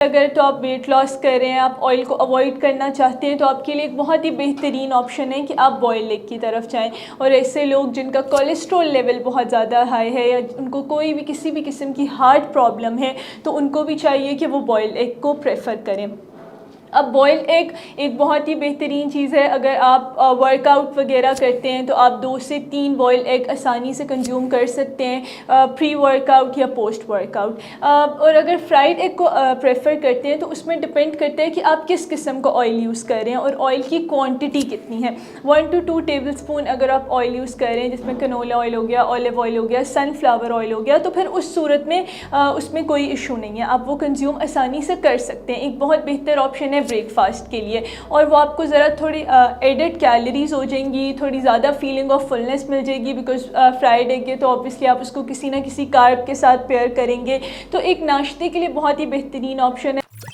अगर तो आप वेट लॉस कर रहे हैं, आप ऑयल को अवॉइड करना चाहते हैं, तो आपके लिए एक बहुत ही बेहतरीन ऑप्शन है कि आप बॉयल एग की तरफ जाएं। और ऐसे लोग जिनका कोलेस्ट्रॉल लेवल बहुत ज़्यादा हाई है या उनको कोई भी किसी भी किस्म की हार्ट प्रॉब्लम है, तो उनको भी चाहिए कि वो बॉयल एग को प्रेफर करें। अब बॉयल एग एक बहुत ही बेहतरीन चीज़ है। अगर आप वर्कआउट वगैरह करते हैं तो आप 2 से 3 बॉयल एग आसानी से कंज्यूम कर सकते हैं, प्री वर्कआउट या पोस्ट वर्कआउट। और अगर फ्राइड एग को प्रेफर करते हैं तो उसमें डिपेंड करता है कि आप किस किस्म का ऑयल यूज़ कर रहे हैं और ऑयल की क्वांटिटी कितनी है। 1 to 2 टेबलस्पून अगर आप ऑयल यूज़ कर रहे हैं, जिसमें कनोला ऑयल हो गया, ऑलिव ऑयल हो गया, सनफ्लावर ऑयल हो गया, तो फिर उस सूरत में उसमें कोई इशू नहीं है, आप वो कंज्यूम आसानी से कर सकते हैं। एक बहुत बेहतर ऑप्शन है ब्रेकफास्ट के लिए, और वो आपको ज़रा थोड़ी एडेड कैलोरीज हो जाएंगी, थोड़ी ज़्यादा फीलिंग ऑफ फुलनेस मिल जाएगी, बिकॉज फ्राइड एग है तो ऑब्वियसली आप उसको किसी ना किसी कार्ब के साथ पेयर करेंगे। तो एक नाश्ते के लिए बहुत ही बेहतरीन ऑप्शन है।